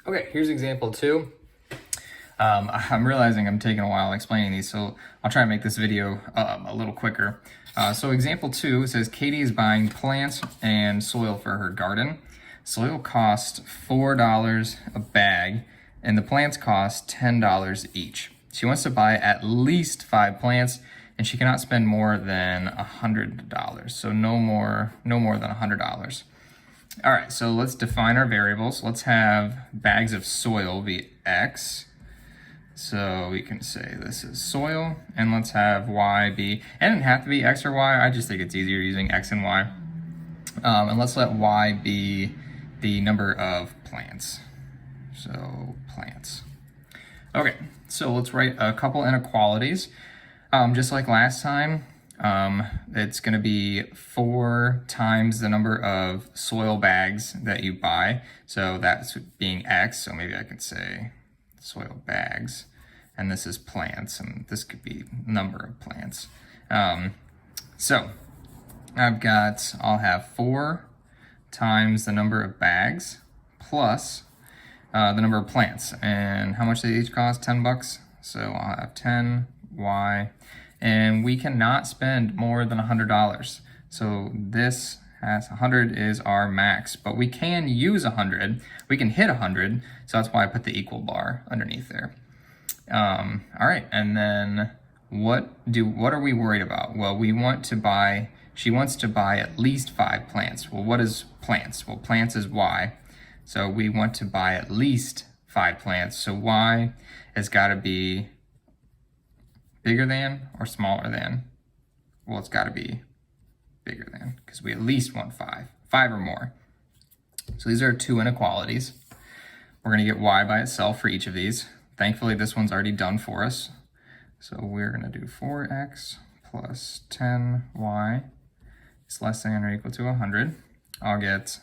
Okay, here's example 2. I'm realizing I'm taking a while explaining these, so I'll try and make this video a little quicker. So example 2 says Katie is buying plants and soil for her garden. Soil costs $4 a bag, and the plants cost $10 each. She wants to buy at least 5 plants, and she cannot spend more than $100. So no more than $100. All right, so let's define our variables. Let's have bags of soil be X. So we can say this is soil, and let's have Y be, it doesn't have to be X or Y, I just think it's easier using X and Y. And let's let Y be the number of plants. So plants. Okay, so let's write a couple inequalities. Just like last time, it's going to be 4 times the number of soil bags that you buy. So that's being X. So maybe I could say soil bags, and this is plants, and this could be number of plants. So I'll have 4 times the number of bags plus the number of plants, and how much they each cost? $10. So I'll have 10Y. And we cannot spend more than $100. So this has 100 is our max, but we can use 100. We can hit 100, so that's why I put the equal bar underneath there. All right, and then what are we worried about? Well, she wants to buy at least 5 plants. Well, what is plants? Well, plants is Y. So we want to buy at least 5 plants. So Y has got to be bigger than or smaller than? Well, it's got to be bigger than, because we at least want 5 or more. So these are 2 inequalities. We're going to get Y by itself for each of these. Thankfully, this one's already done for us. So we're going to do 4x plus 10y is less than or equal to 100. I'll get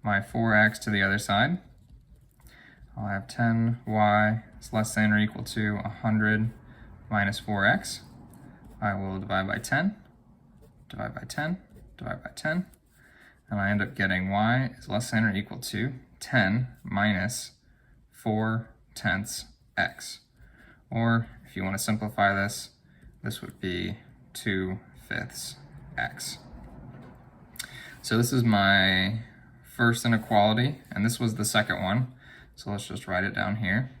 my 4x to the other side. I'll have 10y is less than or equal to 100 minus 4x. I will divide by 10, divide by 10, divide by 10, and I end up getting y is less than or equal to 10 minus 4/10 x. Or if you want to simplify this, this would be 2/5 x. So this is my first inequality, and this was the second one. So let's just write it down here.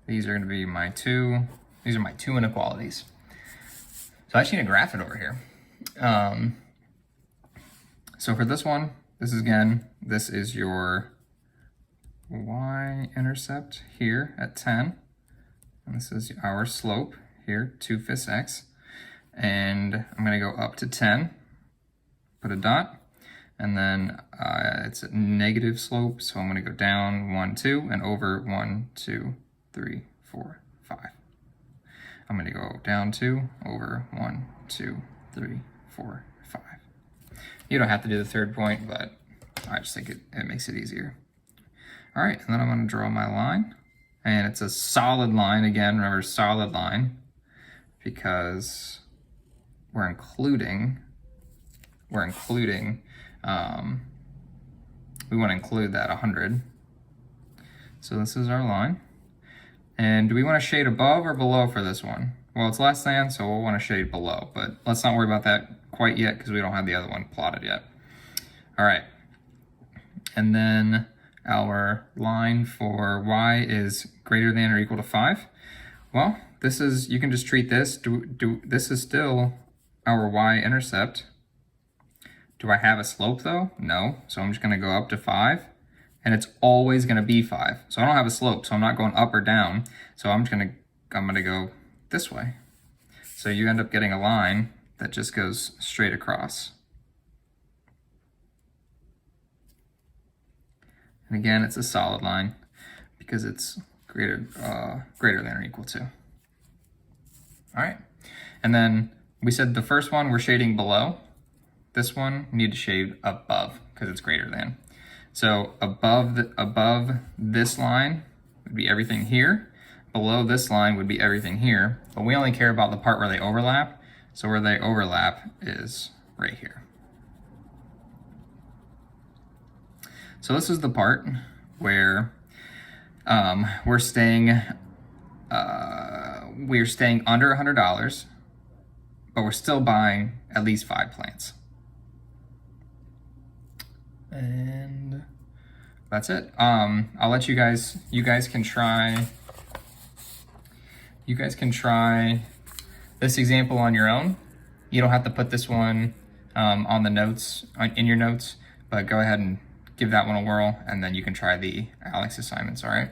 These are going to be my these are my 2 inequalities. So I actually need to graph it over here. So for this one, this is your y-intercept here at 10. And this is our slope here, 2/5 x. And I'm going to go up to 10, put a dot, and then it's a negative slope, so I'm going to go down 1, 2, and over 1, 2, 3, 4, 5. I'm going to go down 2, over 1, 2, 3, 4, 5. You don't have to do the third point, but I just think it makes it easier. All right, and then I'm going to draw my line. And it's a solid line again, remember, solid line, because we're including, we want to include that 100. So this is our line. And do we want to shade above or below for this one? Well, it's less than, so we'll want to shade below, but let's not worry about that quite yet because we don't have the other one plotted yet. All right. And then our line for y is greater than or equal to 5. Well, this is, you can just treat this, this is still our y-intercept. Do I have a slope though? No, so I'm just gonna go up to 5, and it's always gonna be 5. So I don't have a slope, so I'm not going up or down, so I'm gonna go this way. So you end up getting a line that just goes straight across. And again, it's a solid line because it's greater than or equal to. All right, and then we said the first one we're shading below. This one we need to shade above because it's greater than. So above this line would be everything here. Below this line would be everything here, but we only care about the part where they overlap. So where they overlap is right here. So this is the part where we're staying under $100, but we're still buying at least 5 plants. And that's it. I'll let you guys can try this example on your own. You don't have to put this one on the notes, in your notes, but go ahead and give that one a whirl, and then you can try the Alex assignments, all right?